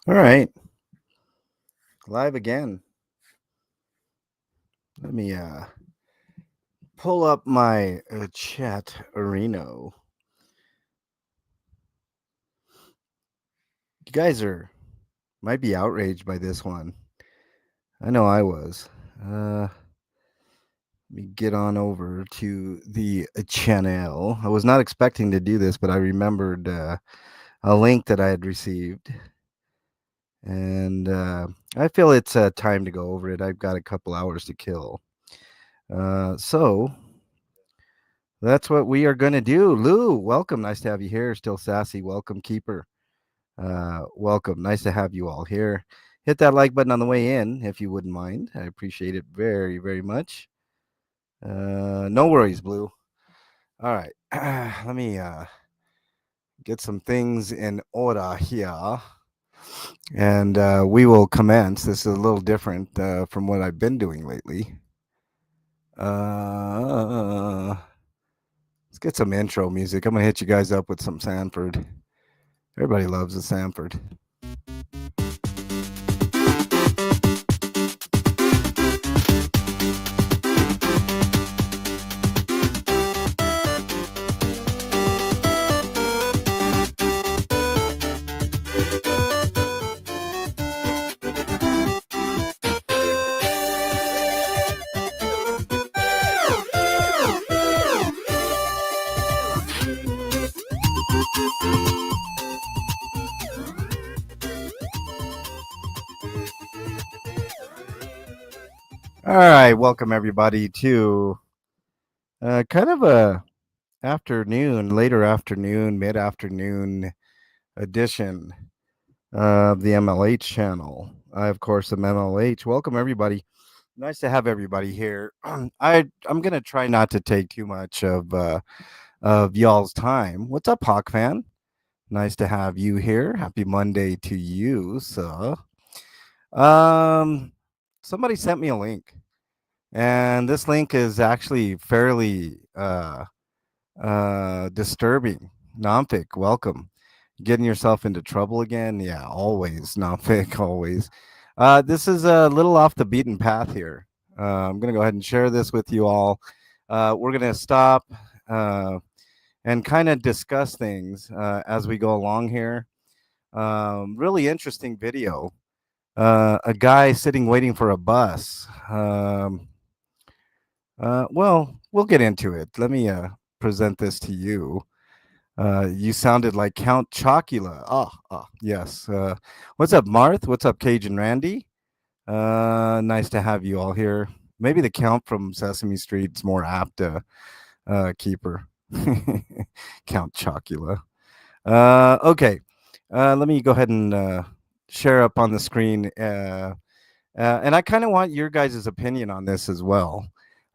All right. Live again. Let me pull up my chat arena. You guys might be outraged by this one. I know I was. Let me get on over to the channel. I was not expecting to do this, but I remembered a link that I had received. And I feel it's time to go over it. I've got a couple hours to kill. So that's what we are going to do. Lou, welcome. Nice to have you here. Still sassy. Welcome, Keeper. Welcome. Nice to have you all here. Hit that like button on the way in if you wouldn't mind. I appreciate it very, very much. No worries, Blue. All right. Let me get some things in order here. And we will commence. This is a little different from what I've been doing lately. Let's get some intro music. I'm going to hit you guys up with some Sanford. Everybody loves the Sanford. All right, welcome everybody to kind of a later afternoon, mid-afternoon edition of the MLH channel. I, of course, am MLH. Welcome everybody. Nice to have everybody here. I'm gonna try not to take too much of y'all's time. What's up, Hawk fan? Nice to have you here. Happy Monday to you, sir. Somebody sent me a link. And this link is actually fairly disturbing. Nomfic, welcome. Getting yourself into trouble again? Yeah, always. Nomfic, always. This is a little off the beaten path here. I'm going to go ahead and share this with you all. We're going to stop and kind of discuss things as we go along here. Really interesting video. A guy sitting waiting for a bus. Well, we'll get into it. Let me present this to you. You sounded like Count Chocula. Yes. What's up, Marth? What's up, Cajun Randy? Nice to have you all here. Maybe the Count from Sesame Street's more apt to Keeper. Count Chocula. Okay. Let me go ahead and share up on the screen. And I kind of want your guys' opinion on this as well.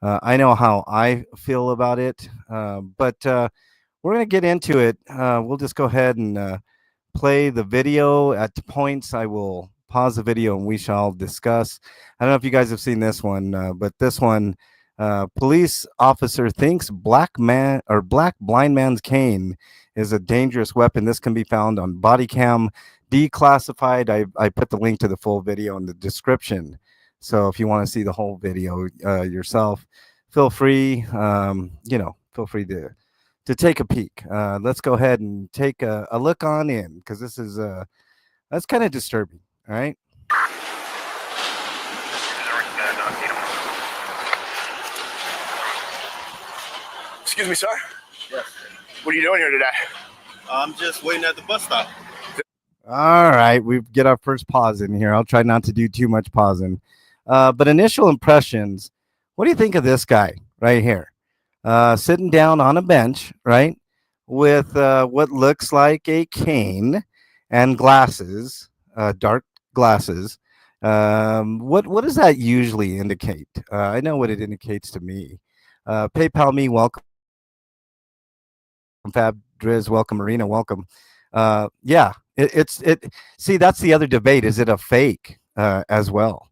I know how I feel about it, but we're going to get into it. We'll just go ahead and play the video. At points, I will pause the video and we shall discuss. I don't know if you guys have seen this one, but this one, police officer thinks black blind man's cane is a dangerous weapon. This can be found on body cam, declassified. I put the link to the full video in the description. So if you want to see the whole video yourself, feel free, feel free to take a peek. Let's go ahead and take a look on in, because this is that's kind of disturbing. All right. Excuse me, sir. Yes. What are you doing here today? I'm just waiting at the bus stop. All right, we get our first pause in here. I'll try not to do too much pausing. But initial impressions, what do you think of this guy right here? Sitting down on a bench, right, with what looks like a cane and glasses, dark glasses. What does that usually indicate? I know what it indicates to me. PayPal me, welcome. Fab Driz, welcome. Marina, welcome. Yeah, see, that's the other debate. Is it a fake as well?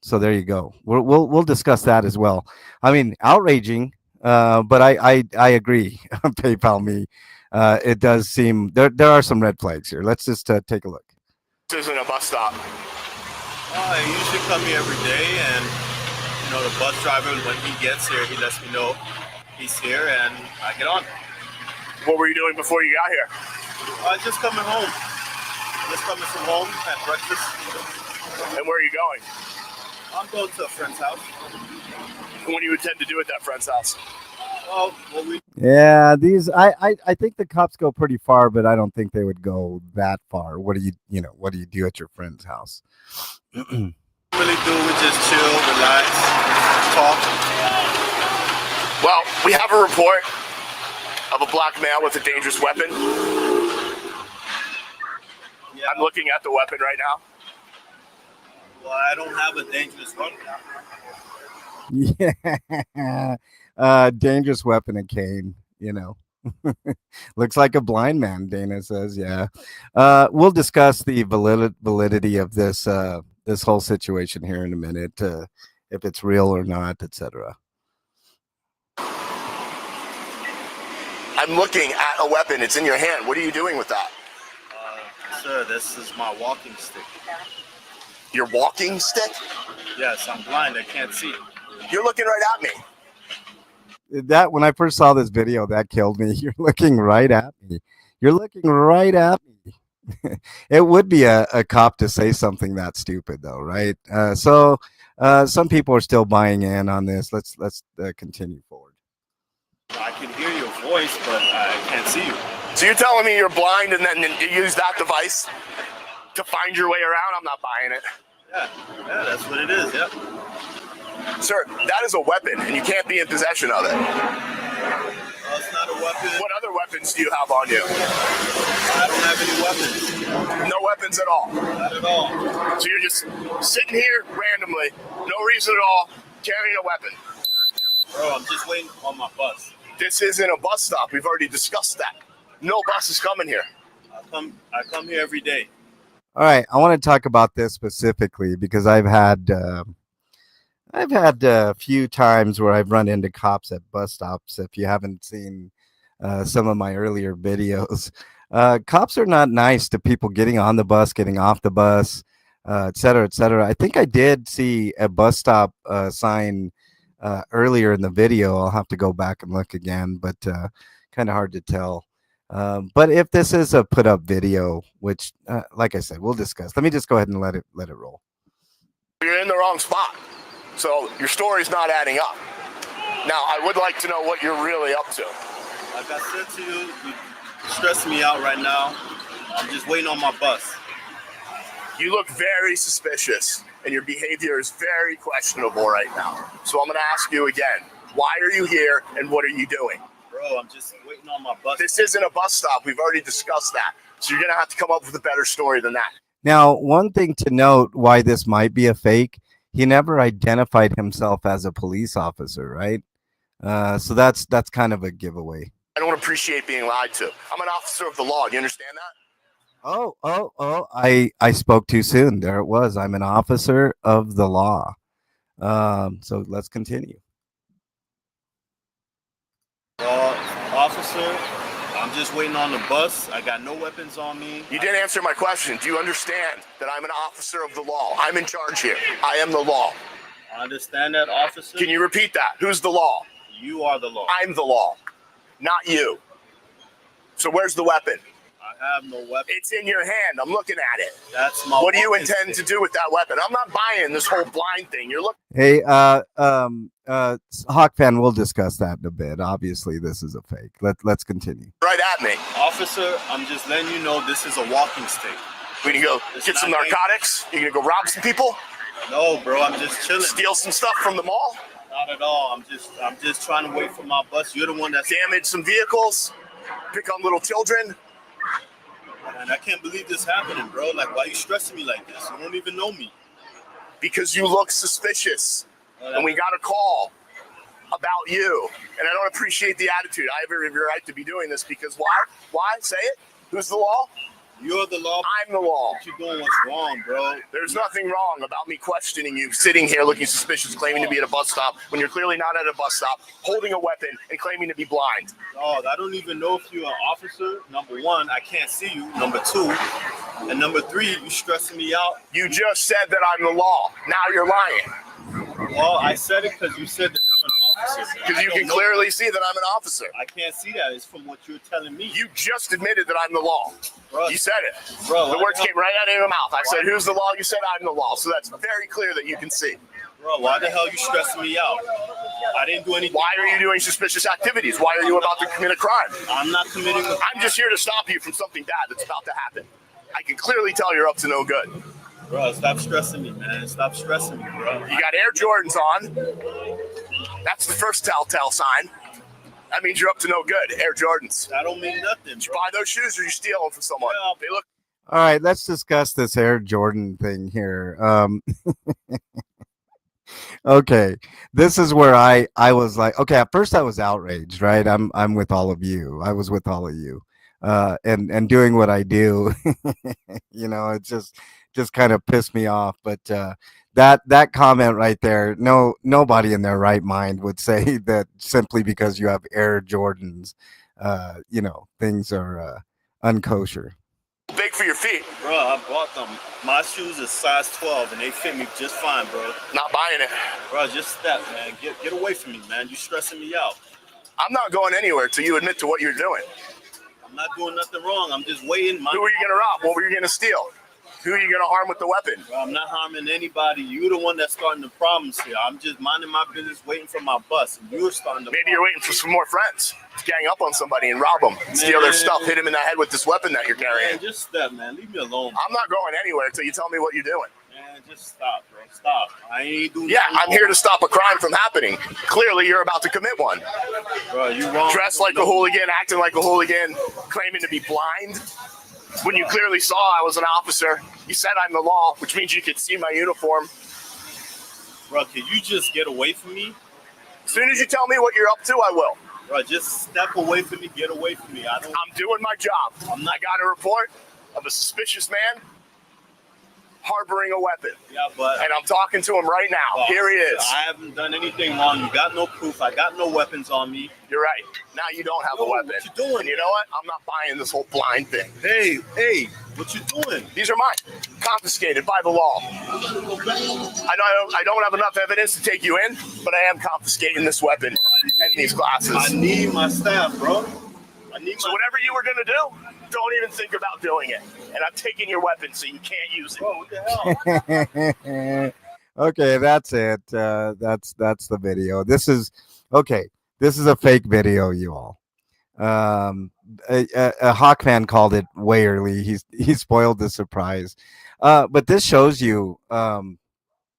So there you go. We'll discuss that as well. I mean, outraging, but I agree. PayPal me. It does seem there are some red flags here. Let's just take a look. This isn't a bus stop. I usually come here every day, and the bus driver, when he gets here, he lets me know he's here, and I get on. What were you doing before you got here? Just coming home. Just coming from home at breakfast. And where are you going? I'm going to a friend's house. What do you intend to do at that friend's house? Well, Yeah, I think the cops go pretty far, but I don't think they would go that far. What do you do at your friend's house? really do, we just chill, relax, talk. Well, we have a report of a black male with a dangerous weapon. Yeah. I'm looking at the weapon right now. Well, I don't have a dangerous weapon. Yeah, dangerous weapon, a cane. Looks like a blind man. Dana says, "Yeah." We'll discuss the validity of this this whole situation here in a minute, if it's real or not, etc. I'm looking at a weapon. It's in your hand. What are you doing with that? Sir, this is my walking stick. Your walking stick? Yes, I'm blind. I can't see. You're looking right at me. That when I first saw this video, that killed me. You're looking right at me. You're looking right at me. It would be a cop to say something that stupid, though, right? So some people are still buying in on this. Let's continue forward. I can hear your voice, but I can't see you. So you're telling me you're blind and then you use that device to find your way around? I'm not buying it. Yeah, that's what it is, yeah. Sir, that is a weapon, and you can't be in possession of it. It's not a weapon. What other weapons do you have on you? I don't have any weapons. No weapons at all? Not at all. So you're just sitting here randomly, no reason at all, carrying a weapon? Bro, I'm just waiting on my bus. This isn't a bus stop. We've already discussed that. No bus is coming here. I come here every day. All right, I want to talk about this specifically because I've had a few times where I've run into cops at bus stops. If you haven't seen some of my earlier videos, cops are not nice to people getting on the bus, getting off the bus, et cetera, et cetera. I think I did see a bus stop sign earlier in the video. I'll have to go back and look again, but kind of hard to tell. But if this is a put up video, which like I said, we'll discuss. Let me just go ahead and let it roll. You're in the wrong spot. So your story's not adding up. Now, I would like to know what you're really up to. Like I said to you, you're stressing me out right now. I'm just waiting on my bus. You look very suspicious, and your behavior is very questionable right now. So I'm going to ask you again, why are you here, and what are you doing? Bro, I'm just waiting on my bus. This isn't a bus stop. We've already discussed that. So you're going to have to come up with a better story than that. Now, one thing to note why this might be a fake, he never identified himself as a police officer, right? So that's kind of a giveaway. I don't appreciate being lied to. I'm an officer of the law. Do you understand that? Oh, I spoke too soon. There it was. I'm an officer of the law. So let's continue. Officer, I'm just waiting on the bus. I got no weapons on me. You didn't answer my question. Do you understand that I'm an officer of the law? I'm in charge here. I am the law. I understand that, officer. Can you repeat that? Who's the law? You are the law. I'm the law, not you. So where's the weapon? I have no weapon. It's in your hand. I'm looking at it. That's my. What do you intend to do with that weapon? I'm not buying this whole blind thing. You're looking. Hey, Hawk fan, we'll discuss that in a bit. Obviously, this is a fake. Let's continue. Right at me. Officer, I'm just letting you know this is a walking stick. We can go get some narcotics. You gonna go rob some people? No, bro. I'm just chilling. Steal some stuff from the mall? Not at all. I'm just trying to wait for my bus. You're the one that's damaged some vehicles. Pick on little children. And I can't believe this happening, bro. Like, why are you stressing me like this? You don't even know me. Because you look suspicious. And we got a call about you. And I don't appreciate the attitude. I have every right to be doing this because why? Why? Say it. Who's the law? You're the law. I'm the law. What you doing? What's wrong, bro? There's nothing wrong about me questioning you, sitting here looking suspicious, claiming to be at a bus stop when you're clearly not at a bus stop, holding a weapon and claiming to be blind. Dog, I don't even know if you're an officer. Number one, I can't see you. Number two, and number three, you stressing me out. You just said that I'm the law. Now you're lying. Well, I said it because you said that you're an officer. Because you can clearly see that I'm an officer. I can't see that. It's from what you're telling me. You just admitted that I'm the law. Bro, You said it. Bro, The words came right out of your mouth. I said, who's the law? You said, I'm the law. So that's very clear that you can see. Bro, why the hell are you stressing me out? I didn't do anything. Why are you doing suspicious activities? Why are you about to commit a crime? I'm not committing a crime. I'm just here to stop you from something bad that's about to happen. I can clearly tell you're up to no good. Bro, stop stressing me, man. Stop stressing me, bro. You got Air Jordans on. That's the first telltale sign. That means you're up to no good. Air Jordans. That don't mean nothing, Did you bro. buy those shoes or you steal them from someone? Yeah. They look. All right, let's discuss this Air Jordan thing here. Okay, this is where I was like, okay, at first I was outraged, right? I'm with all of you. I was with all of you, and doing what I do. It just kind of pissed me off. But that comment right there, nobody in their right mind would say that simply because you have Air Jordans, things are unkosher. big for your feet. Bro, I bought them. My shoes is size 12 and they fit me just fine, bro. Not buying it. Bro, just step, man. Get away from me, man. You stressing me out. I'm not going anywhere till you admit to what you're doing. I'm not doing nothing wrong. I'm just waiting. Who are you going to rob? What were you going to steal? Who are you going to harm with the weapon? Bro, I'm not harming anybody. You're the one that's starting the problems here. I'm just minding my business, waiting for my bus, and you're starting the Maybe you're waiting for some more friends to gang up on somebody and rob them, steal their stuff, hit them in the head with this weapon that you're carrying. Man, just step, man. Leave me alone. I'm not going anywhere until you tell me what you're doing. Man, just stop, bro. Stop. I ain't doing Yeah, I'm here to stop a crime from happening. Clearly, you're about to commit one. Bro, you wrong. Dressed like a hooligan, acting like a hooligan, claiming to be blind. When you clearly saw I was an officer, you said I'm the law, which means you could see my uniform. Bro, can you just get away from me? As soon as you tell me what you're up to, I will. Bro, just step away from me. Get away from me. I'm doing my job. I got a report of a suspicious man harboring a weapon. Yeah, but And I'm talking to him right now. Here he is. I haven't done anything wrong. You got no proof. I got no weapons on me. You're right. Now you don't have a weapon. What you doing? And you know what? I'm not buying this whole blind thing. Hey, what you doing? These are mine. Confiscated by the law. I don't have enough evidence to take you in, but I am confiscating this weapon and these glasses. I need my staff, bro. So whatever you were going to do, don't even think about doing it. And I'm taking your weapon so you can't use it. Bro, what the hell? Okay, that's it. That's the video. This is okay. This is a fake video, you all. A Hawkman called it way early. He spoiled the surprise. But this shows you,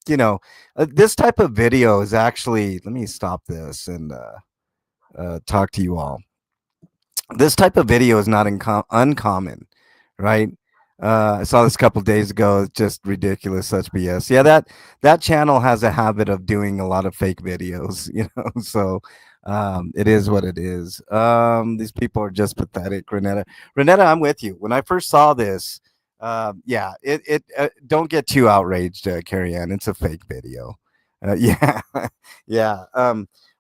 this type of video is actually. Let me stop this and talk to you all. This type of video is not uncommon, right? I saw this a couple days ago. It's just ridiculous, such BS. Yeah, that channel has a habit of doing a lot of fake videos, So it is what it is. These people are just pathetic, Renetta. Renetta, I'm with you. When I first saw this, it don't get too outraged, Carrie Ann. It's a fake video. Yeah, yeah.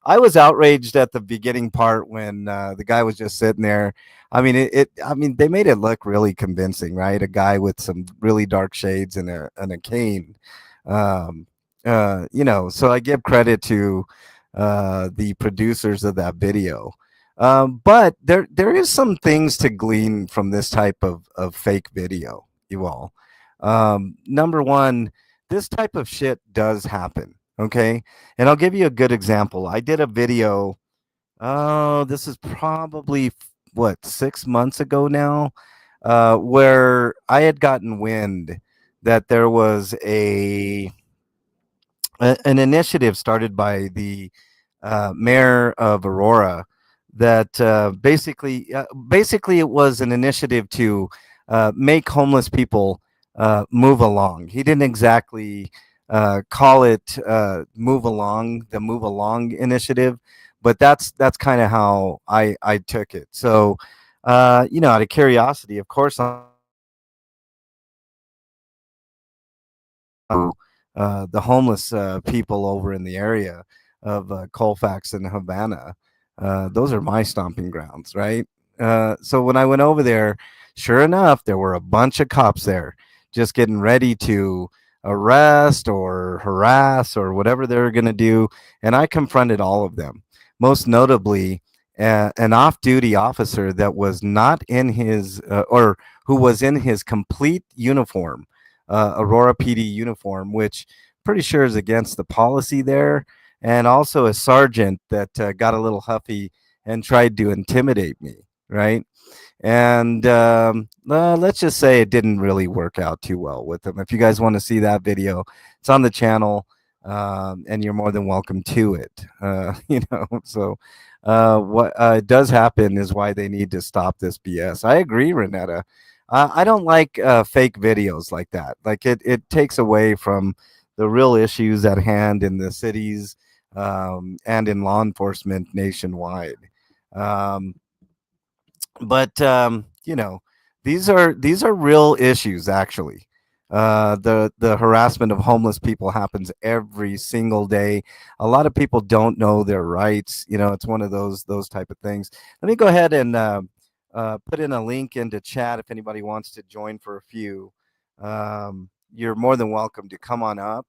I was outraged at the beginning part when the guy was just sitting there. I mean, they made it look really convincing, right? A guy with some really dark shades and a cane. So I give credit to the producers of that video. But there is some things to glean from this type of fake video, you all. Number one, this type of shit does happen. Okay. And I'll give you a good example. I did a video. Oh, this is probably 6 months ago now, where I had gotten wind that there was an initiative started by the mayor of Aurora that basically it was an initiative to make homeless people move along. He didn't exactly call it the Move Along initiative, but that's kind of how I took it. So out of curiosity, of course, the homeless people over in the area of Colfax and Havana. Those are my stomping grounds, right? So when I went over there, sure enough, there were a bunch of cops there just getting ready to arrest or harass or whatever they were going to do. And I confronted all of them, most notably an off duty officer that was not in his, or who was in his complete uniform, Aurora PD uniform, which pretty sure is against the policy there, and also a sergeant that got a little huffy and tried to intimidate me, right? And let's just say it didn't really work out too well with them. If you guys want to see that video, it's on the channel, and you're more than welcome to it. So what does happen is why they need to stop this BS. I agree, Renetta. I don't like fake videos like that. Like it takes away from the real issues at hand in the cities, and in law enforcement nationwide. Um, but these are real issues actually. The harassment of homeless people happens every single day. A lot of people don't know their rights. It's one of those type of things. Let me go ahead and put in a link into chat if anybody wants to join for a few. You're more than welcome to come on up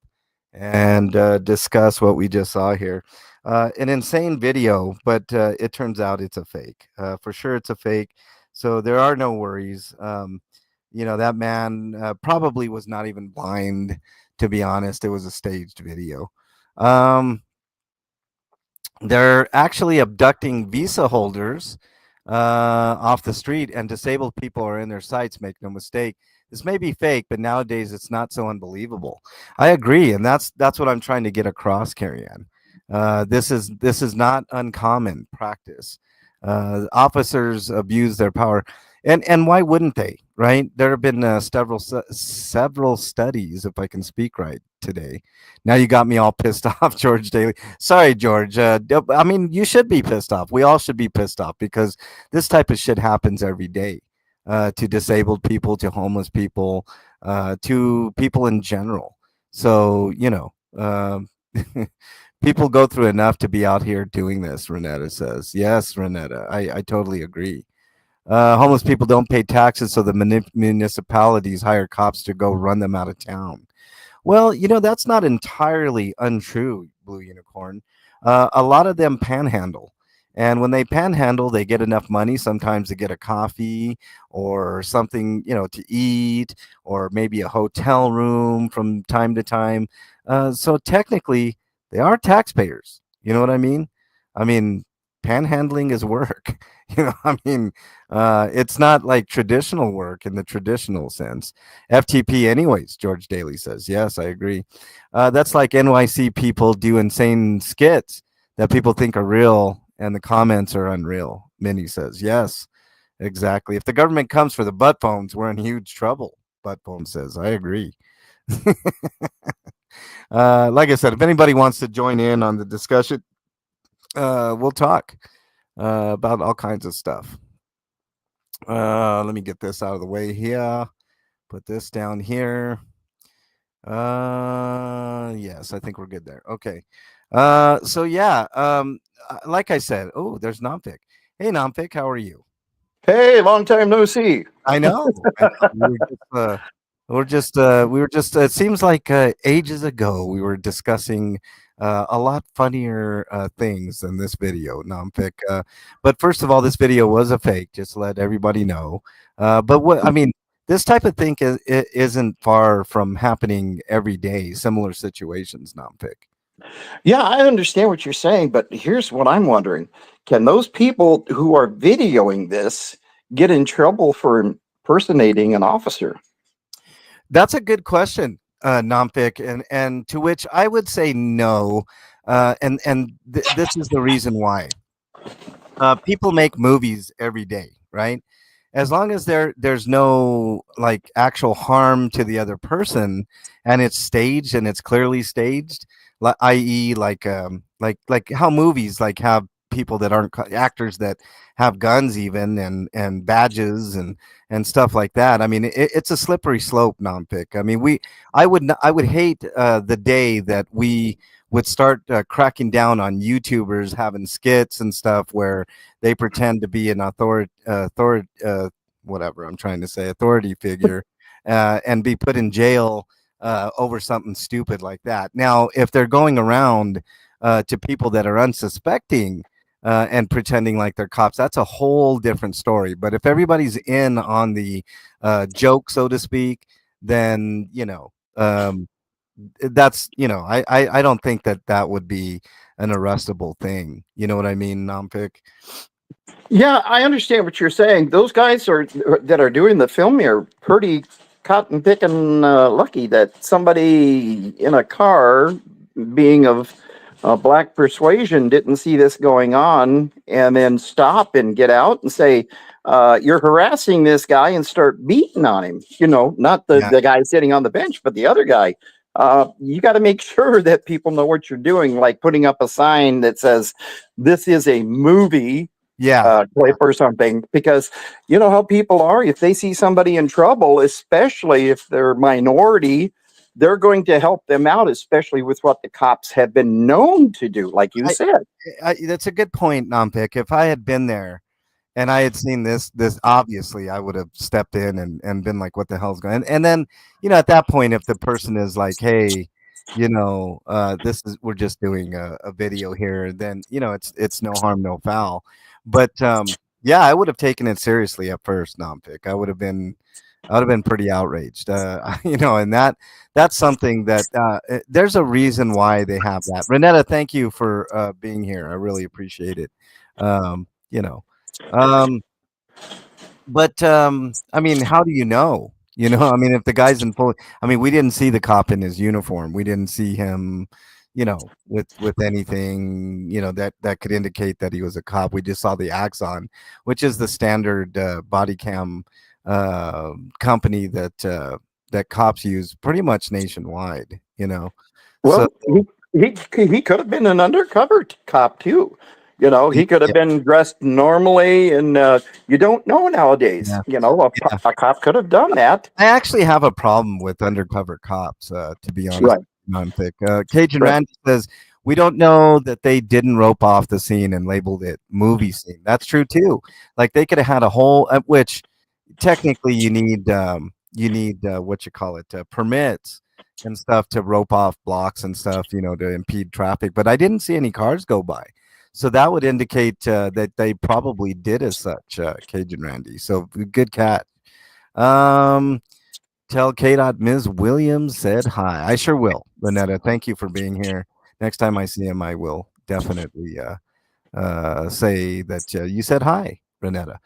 and discuss what we just saw here. An insane video, but it turns out it's a fake. For sure, it's a fake. So there are no worries. That man probably was not even blind, to be honest. It was a staged video. Um, they're actually abducting visa holders off the street, and disabled people are in their sights. Make no mistake. This may be fake, but nowadays it's not so unbelievable. I agree, and that's what I'm trying to get across, Carrie Ann. This is not uncommon practice. Officers abuse their power, and why wouldn't they? Right? There have been several studies, if I can speak right today. Now you got me all pissed off, George Daly. Sorry, George. I mean, you should be pissed off. We all should be pissed off because this type of shit happens every day, to disabled people, to homeless people, to people in general. So, people go through enough to be out here doing this, Renetta says. Yes, Renetta, I totally agree. Homeless people don't pay taxes, so the municipalities hire cops to go run them out of town. Well, that's not entirely untrue, Blue Unicorn. A lot of them panhandle. And when they panhandle, they get enough money sometimes to get a coffee or something, to eat, or maybe a hotel room from time to time. So technically, they are taxpayers. You know what I mean? I mean, panhandling is work. It's not like traditional work in the traditional sense. FTP, anyways, George Daly says. Yes, I agree. That's like NYC people do insane skits that people think are real, and the comments are unreal. Minnie says. Yes, exactly. If the government comes for the butt phones, we're in huge trouble. Butt phone says. I agree. Like I said, if anybody wants to join in on the discussion, we'll talk about all kinds of stuff. Let me get this out of the way here. Put this down here. Yes, I think we're good there. Okay. So yeah, like I said, oh, there's Namfik. Hey, Namfik, how are you? Hey, long time no see. I know. I know. We were just. It seems like ages ago we were discussing a lot funnier things than this video, Namfik. But first of all, this video was a fake. Just to let everybody know. But what I mean, this type of thing isn't far from happening every day. Similar situations, Namfik. Yeah, I understand what you're saying, but here's what I'm wondering. Can those people who are videoing this get in trouble for impersonating an officer? That's a good question, Namfik, and to which I would say no. This is the reason why. People make movies every day, right? As long as there's no like actual harm to the other person, and it's staged and it's clearly staged, i.e., like how movies like have people that aren't actors that have guns even and badges and stuff like that. I mean, it's a slippery slope, non-pick. I mean, I would hate the day that we would start cracking down on YouTubers having skits and stuff where they pretend to be an whatever I'm trying to say, authority figure, and be put in jail over something stupid like that. Now, if they're going around to people that are unsuspecting and pretending like they're cops, that's a whole different story. But if everybody's in on the joke, so to speak, then that's I don't think that that would be an arrestable thing. You know what I mean, Nompick? Yeah, I understand what you're saying. Those guys are that are doing the film are pretty cotton picking lucky that somebody in a car, being of black persuasion, didn't see this going on and then stop and get out and say, "You're harassing this guy," and start beating on him. Not Yeah, the guy sitting on the bench, but the other guy. You got to make sure that people know what you're doing, like putting up a sign that says, "This is a movie." yeah. Clip or something, because you know how people are. If they see somebody in trouble, especially if they're minority, they're going to help them out, especially with what the cops have been known to do, like you I, said. that's a good point, Nompick. If I had been there and I had seen this obviously I would have stepped in and been like, what the hell's going on? And then, at that point, if the person is like, hey, this is we're just doing a video here, then it's no harm, no foul. But yeah, I would have taken it seriously at first, Nompick. I would have been pretty outraged. And that's something that there's a reason why they have that. Renetta, thank you for being here. I really appreciate it. Um, you know, um, but I mean, how do you know? I mean, if the guy's in full, I mean, we didn't see the cop in his uniform. We didn't see him, with anything, that could indicate that he was a cop. We just saw the Axon, which is the standard body cam company that cops use pretty much nationwide. So Well, he could have been an undercover cop too. He could have yeah, been dressed normally, and you don't know nowadays. yeah. A cop could have done that. I actually have a problem with undercover cops, to be honest. Right, Non-pick. Cajun right. Randy says we don't know that they didn't rope off the scene and labeled it movie scene. That's true too. Like they could have had a whole, which technically you need what you call it, permits and stuff to rope off blocks and stuff, to impede traffic. But I didn't see any cars go by. So that would indicate that they probably did as such, Cajun Randy. So good catch. Um, Tell K. Ms. Williams said hi. I sure will, Lynetta. Thank you for being here. Next time I see him, I will definitely say that you said hi, Renetta.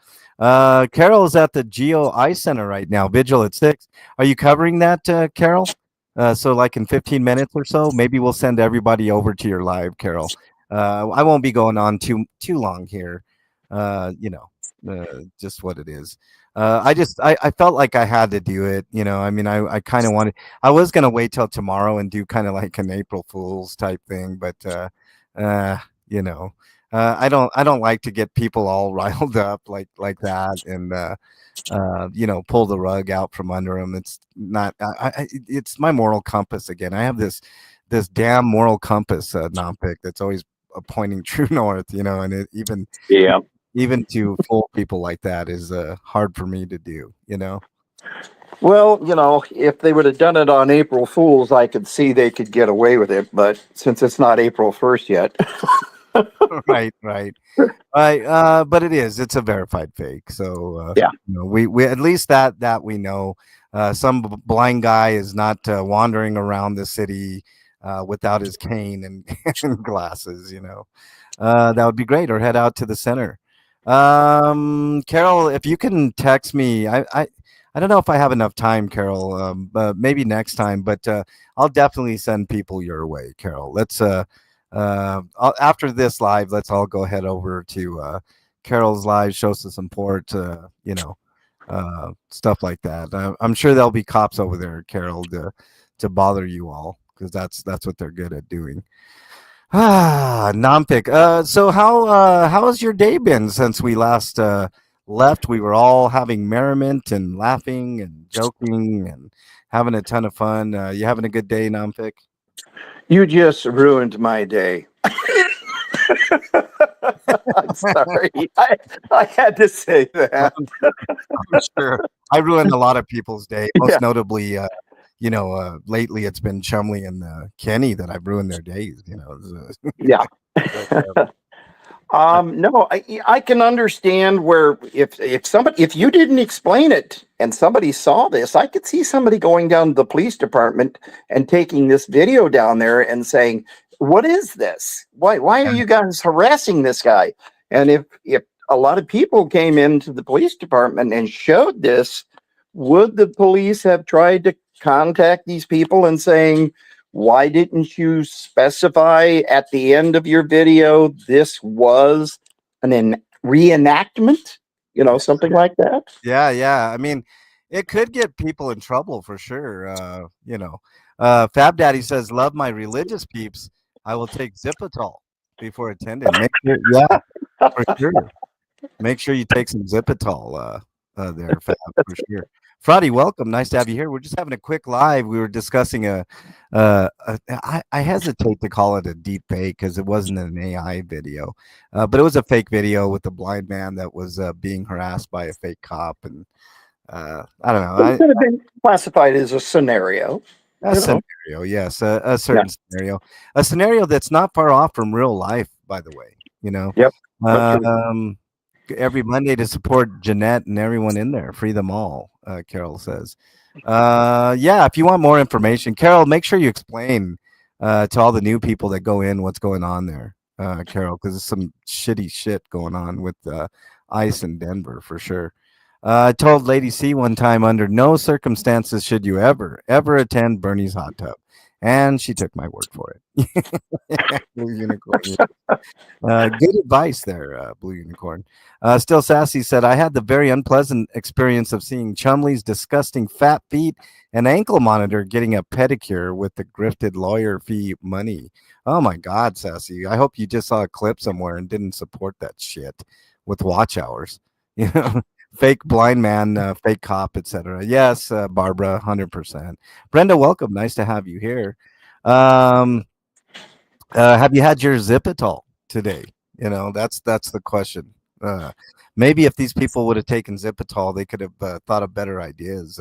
Carol is at the Geo Eye Center right now. Vigil at 6. Are you covering that, Carol? So, like in 15 minutes or so, maybe we'll send everybody over to your live, Carol. I won't be going on too long here. Just what it is. I felt like I had to do it. I mean, I kind of wanted. I was gonna wait till tomorrow and do kind of like an April Fool's type thing, but uh, you know, I don't like to get people all riled up like that and pull the rug out from under them. It's not. It's my moral compass again. I have this damn moral compass, Nompic, that's always pointing true north. And Yeah. even to fool people like that is hard for me to do. Well, if they would have done it on April Fools, I could see they could get away with it. But since it's not April 1st yet, Right. But it's a verified fake. So yeah. we at least that we know. Some blind guy is not wandering around the city without his cane and, and glasses. That would be great. Or head out to the center. Carol, if you can text me, I don't know if I have enough time, Carol. Maybe next time, but I'll definitely send people your way, Carol. Let's after this live, let's all go head over to Carol's live, show some support, stuff like that. I'm sure there'll be cops over there, Carol, to bother you all because that's what they're good at doing. Nampic. So how has your day been since we last left? We were all having merriment and laughing and joking and having a ton of fun. You having a good day, Nampic? You just ruined my day. I'm sorry. I had to say that. I'm sure. I ruined a lot of people's day, Yeah. most notably, lately it's been Chumley and Kenny that I've ruined their days. Yeah. But, No, I can understand where if you didn't explain it and somebody saw this, I could see somebody going down to the police department and taking this video down there and saying, "What is this? Why are you guys harassing this guy?" And if a lot of people came into the police department and showed this, would the police have tried to contact these people and saying, why didn't you specify at the end of your video this was an reenactment? Something like that. yeah. I mean, it could get people in trouble for sure. Fab Daddy says, "Love my religious peeps. I will take Zipitol before attending." Yeah, for sure. Make sure you take some Zipitol there, Fab, for sure. Frotty, welcome. Nice to have you here. We're just having a quick live. We were discussing I hesitate to call it a deep fake because it wasn't an AI video, but it was a fake video with a blind man that was being harassed by a fake cop. And I don't know. It could have been classified as a scenario. A scenario, yes, a certain a scenario that's not far off from real life, by the way. Yep. That's true. Every Monday to support Jeanette and everyone in there. Free them all, Carol says. Yeah, if you want more information, Carol, make sure you explain to all the new people that go in what's going on there, Carol, because there's some shitty shit going on with ICE in Denver for sure. I told Lady C one time, under no circumstances should you ever attend Bernie's hot tub. And she took my word for it. Blue Unicorn. Good advice there, Blue Unicorn. Still Sassy said, I had the very unpleasant experience of seeing Chumley's disgusting fat feet and ankle monitor getting a pedicure with the grifted lawyer fee money. Oh my God, Sassy. I hope you just saw a clip somewhere and didn't support that shit with watch hours. Fake blind man, fake cop, etc. Yes, Barbara, 100%. Brenda, welcome. Nice to have you here. Have you had your Zipitol today? That's the question. Maybe if these people would have taken Zipitol, they could have thought of better ideas.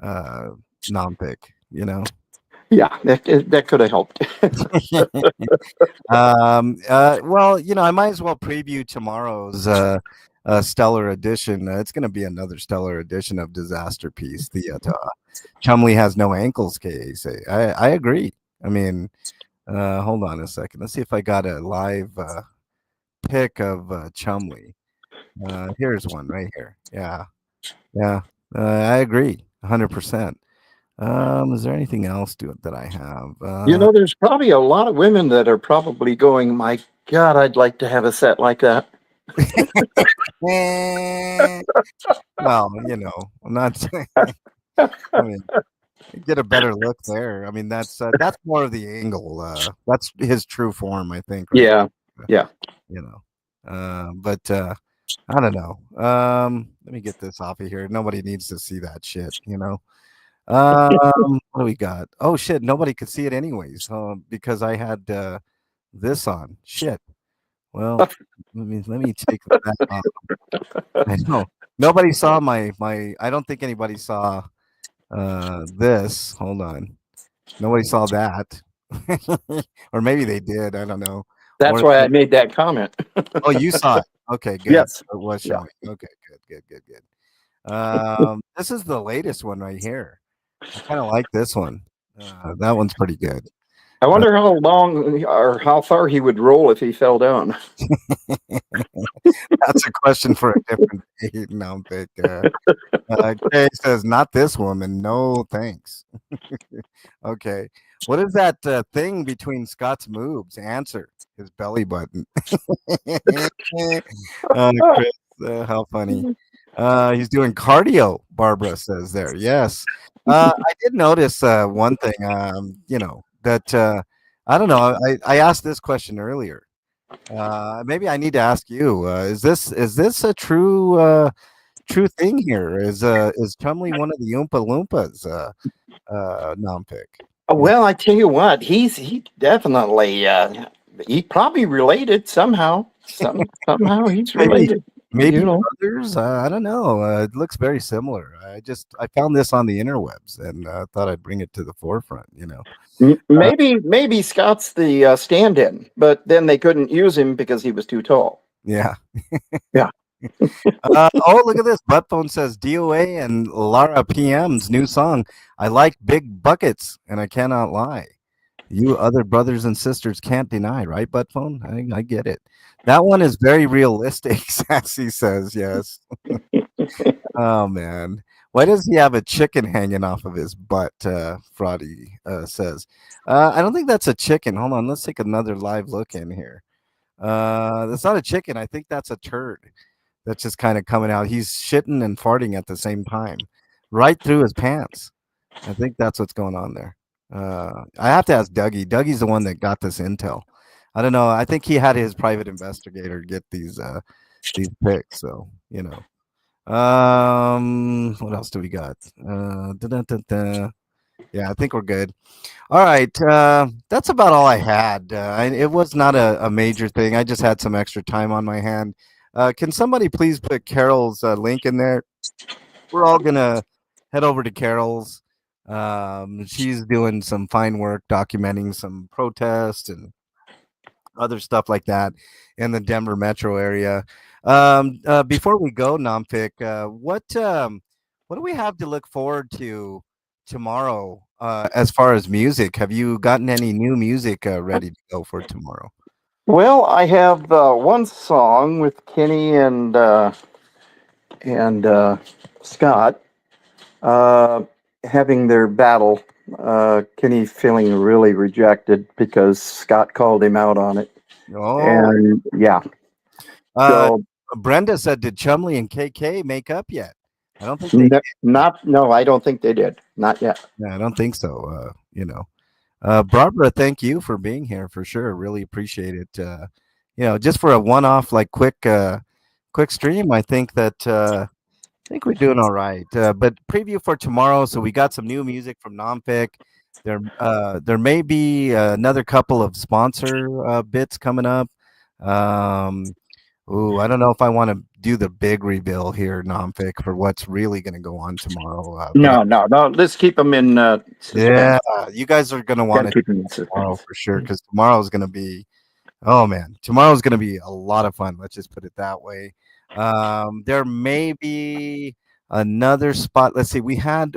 Non-pick, Yeah, that could have helped. Well, I might as well preview tomorrow's stellar edition. It's going to be another stellar edition of Disaster Piece. The Chumley has no ankles case. I agree. I mean, hold on a second. Let's see if I got a live pic of Chumley. Here's one right here. Yeah. I agree, 100%. Is there anything else that I have? There's probably a lot of women that are probably going, my God, I'd like to have a set like that. Well, I'm not saying. I mean, get a better look there. I mean, that's more of the angle. That's his true form, I think. Right? Yeah. But I don't know. Let me get this off of here. Nobody needs to see that shit. What do we got? Oh shit! Nobody could see it anyways, because I had this on. Shit. Well, let me take that off. I know nobody saw my. I don't think anybody saw this. Hold on. Nobody saw that, or maybe they did. I don't know. That's why I made that comment. Oh, you saw it. Okay, good. Yes. It was showing. Okay, good. This is the latest one right here. I kind of like this one. That one's pretty good. I wonder how long or how far he would roll if he fell down. That's a question for a different day. No, Kay says, not this woman. No, thanks. Okay. What is that thing between Scott's moves? Answer. His belly button. Chris, how funny. He's doing cardio, Barbara says there. Yes. I did notice one thing, that I don't know. I asked this question earlier. Maybe I need to ask you. Is this a true thing here? Is Chumley one of the Oompa Loompas? Non-pick. Yeah, Well, I tell you what, he definitely he probably related somehow. Somehow he's maybe related. maybe You know, brothers. I don't know. It looks very similar. I found this on the interwebs and thought I'd bring it to the forefront. Uh, maybe Scott's the stand-in, but then they couldn't use him because he was too tall. yeah. Yeah. Oh, look at this. Buttphone says DOA and Lara PM's new song. I like big buckets, and I cannot lie. You other brothers and sisters can't deny, right, Buttphone? I get it. That one is very realistic, Sassy says, yes. Oh, man. Why does he have a chicken hanging off of his butt? Fraudy says. I don't think that's a chicken. Hold on. Let's take another live look in here. That's not a chicken. I think that's a turd that's just kind of coming out. He's shitting and farting at the same time, right through his pants. I think that's what's going on there. I have to ask Dougie. Dougie's the one that got this intel. I don't know. I think he had his private investigator get these pics. So what else do we got? Da-da-da-da. Yeah, I think we're good. All right, that's about all I had. It was not a major thing. I just had some extra time on my hand. Can somebody please put Carol's link in there? We're all gonna head over to Carol's. She's doing some fine work documenting some protests and other stuff like that in the Denver metro area. Before we go, Nompic, what do we have to look forward to tomorrow as far as music? Have you gotten any new music ready to go for tomorrow? Well, I have one song with Kenny and Scott having their battle. Kenny feeling really rejected because Scott called him out on it, Oh, and yeah, uh, so Brenda said, did Chumley and KK make up yet? I don't think they. not no, I don't think they did, not yet. Yeah, I don't think so. Barbara, thank you for being here for sure. Really appreciate it. Just for a one-off, like quick stream, I think that I think we're doing all right. But preview for tomorrow. So we got some new music from Nompic. There may be another couple of sponsor bits coming up. Um, Ooh, I don't know if I want to do the big reveal here, Nompic, for what's really going to go on tomorrow. No. Let's keep them in Yeah, suspense. you guys are going to want Gotta to keep them in tomorrow suspense. for sure because tomorrow is going to be, oh man, tomorrow is going to be a lot of fun. Let's just put it that way. There may be another spot. Let's see. We had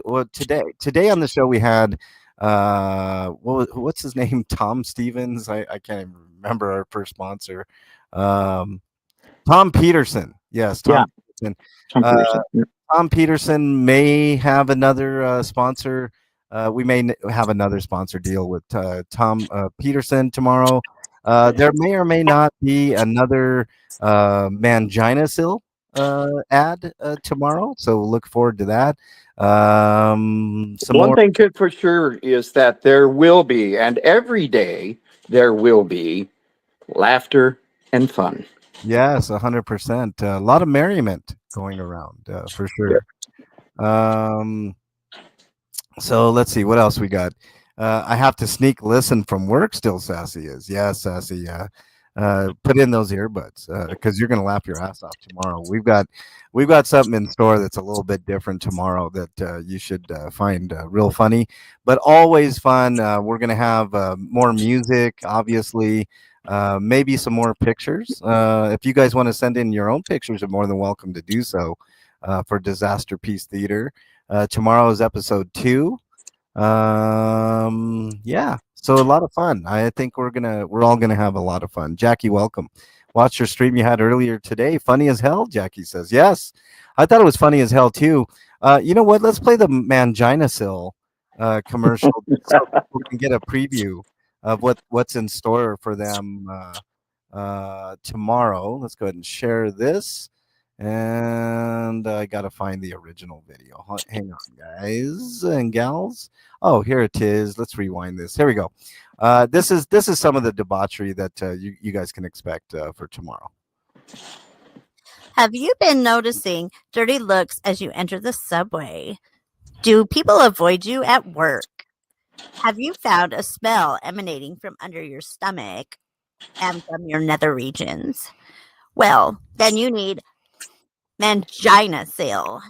today on the show we had what's his name? Tom Stevens. I can't even remember our first sponsor. Um, Tom Peterson. Yes, Yeah, Tom Peterson. Tom Uh, Peterson. Yeah. Tom Peterson may have another sponsor. We may have another sponsor deal with Tom Peterson tomorrow. There may or may not be another Mangina Sil ad tomorrow. So look forward to that. Some One more. thing good for sure is that there will be, and every day there will be, laughter and fun. Yes, 100%. A lot of merriment going around for Yeah. sure. Um, So let's see what else we got. I have to sneak listen from work still. Sassy is Sassy. Put in those earbuds because you're gonna laugh your ass off tomorrow. We've got something in store that's a little bit different tomorrow that you should find real funny, but always fun. We're gonna have more music, obviously. Maybe some more pictures. If you guys want to send in your own pictures, you're more than welcome to do so for Disaster Piece Theater. Tomorrow is episode 2. Yeah, so a lot of fun. I think we're all gonna have a lot of fun. Jackie, welcome. Watch your stream you had earlier today. Funny as hell, Jackie says. Yes, I thought it was funny as hell too. You know what? Let's play the Mangina Sil commercial just so people can get a preview of what's in store for them tomorrow. Let's go ahead and share this. And I gotta find the original video. Hang on, guys and gals. Oh, here it is. Let's rewind this. Here we go. This is some of the debauchery that you guys can expect for tomorrow. Have you been noticing dirty looks as you enter the subway? Do people avoid you at work? Have you found a smell emanating from under your stomach and from your nether regions? Well, then you need mangina seal.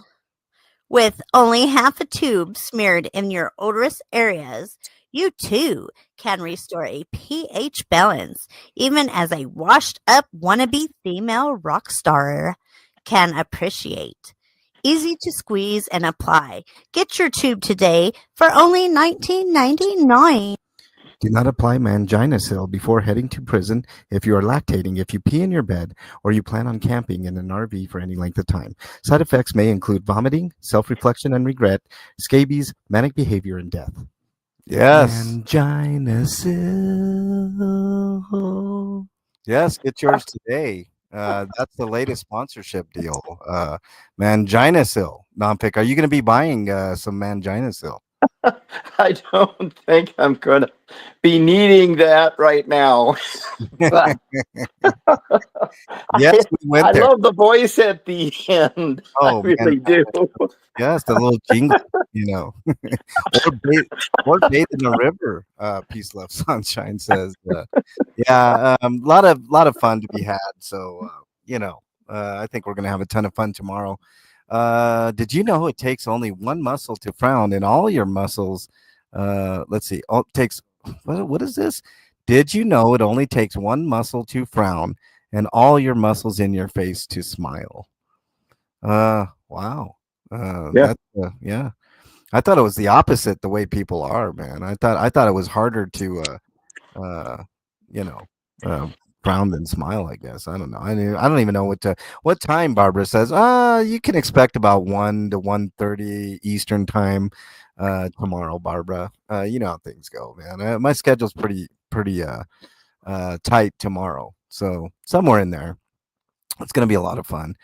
With only half a tube smeared in your odorous areas, you too can restore a pH balance, even as a washed up wannabe female rock star can appreciate. Easy to squeeze and apply. Get your tube today for only $19.99. Do not apply manginasil before heading to prison if you are lactating, if you pee in your bed, or you plan on camping in an RV for any length of time. Side effects may include vomiting, self-reflection and regret, scabies, manic behavior, and death. Yes. Manginasil. Yes, get yours today. That's the latest sponsorship deal. Manginasil. Nonfic, are you going to be buying some Manginasil? I don't think I'm going to be needing that right now. Yes, we went I there. love the voice at the end. Oh, I really do. Yes, the little jingle, you know. or bathe in a river. Peace, love, sunshine says. Yeah, lot of fun to be had. So I think we're gonna have a ton of fun tomorrow. Did you know it takes only one muscle to frown, and all your muscles? Let's see. Oh, it takes what is this? Did you know it only takes one muscle to frown, and all your muscles in your face to smile? Wow. Yeah. That's yeah. I thought it was the opposite the way people are, man. I thought it was harder to uh you know frown than smile, I guess. I don't know. I don't even know what time Barbara says. You can expect about 1 to 1:30 Eastern time tomorrow, Barbara. You know how things go, man. My schedule's pretty tight tomorrow. So somewhere in there. It's going to be a lot of fun.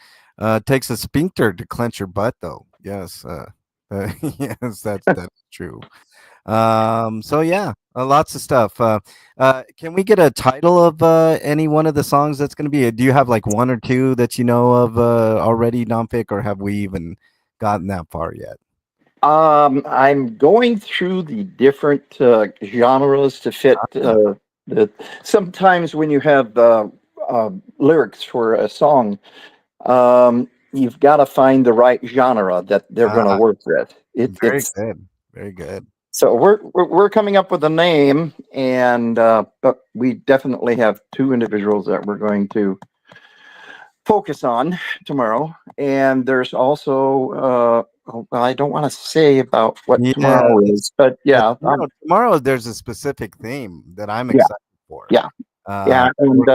Takes a sphincter to clench your butt, though. Yes, yes, that's true. So yeah, lots of stuff. Can we get a title of any one of the songs that's going to be? Do you have like one or two that you know of already, Nonfic, or have we even gotten that far yet? I'm going through the different genres to fit the. Sometimes when you have lyrics for a song, you've got to find the right genre that they're going to work with. Very It's good, very good. so we're coming up with a name, and but we definitely have two individuals that we're going to focus on tomorrow. And there's also I don't want to say about what Yeah, tomorrow is, but yeah, tomorrow there's a specific theme that I'm Yeah. excited for. yeah, and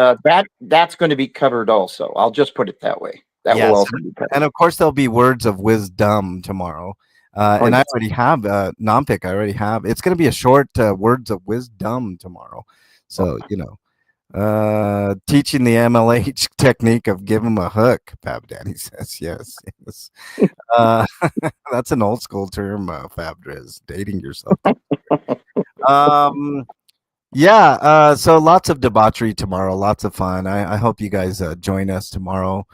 that's going to be covered also. I'll just put it that way. That will Yes, also be covered. and of course there'll be words of wisdom tomorrow. And I yes. already have Nompic. I already have. It's going to be a short words of wisdom tomorrow. So teaching the MLH technique of give him a hook. Fab Danny says yes. Yes. That's an old school term. Fab Driz, dating yourself. Yeah. So lots of debauchery tomorrow. Lots of fun. I hope you guys join us tomorrow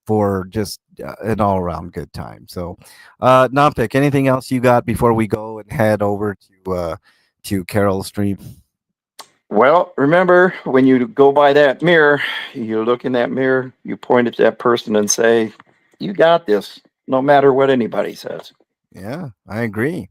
for just an all around good time. So, Nompic, anything else you got before we go and head over to Carol Street? Well, remember when you go by that mirror, you look in that mirror, you point at that person and say, "You got this," no matter what anybody says. Yeah, I agree.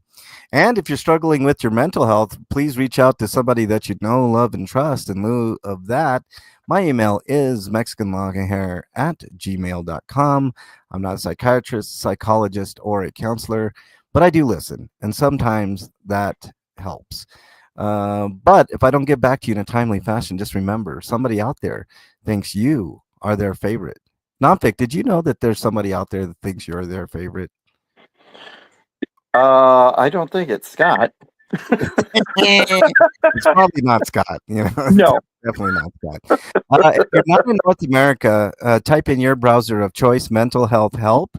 And if you're struggling with your mental health, please reach out to somebody that you know, love, and trust. In lieu of that, my email is mexicanlonghair@gmail.com. I'm not a psychiatrist, psychologist, or a counselor, but I do listen, and sometimes that helps. But if I don't get back to you in a timely fashion, just remember somebody out there thinks you are their favorite. Nonfic, did you know that there's somebody out there that thinks you're their favorite? I don't think it's Scott. It's probably not Scott. No, definitely not that. If you're not in North America, type in your browser of choice, mental health help.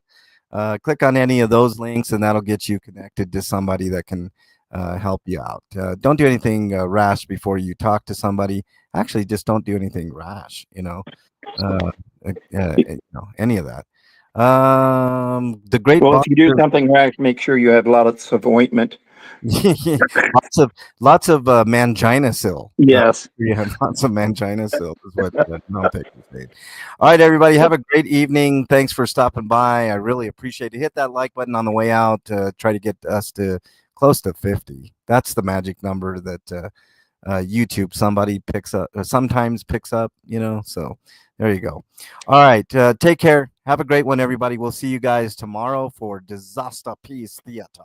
Click on any of those links, and that'll get you connected to somebody that can help you out. Don't do anything rash before you talk to somebody. Actually, just don't do anything rash. Any of that. The great Well, if you do boxer. something rash, make sure you have lots of ointment. lots of mangina. Yes. You have lots of mangina is what Mom Pick was saying. All right, everybody, have a great evening. Thanks for stopping by. I really appreciate it. Hit that like button on the way out. Try to get us to close to 50. That's the magic number that YouTube sometimes picks up. So there you go. All right, take care. Have a great one, everybody. We'll see you guys tomorrow for Disaster Peace Theater.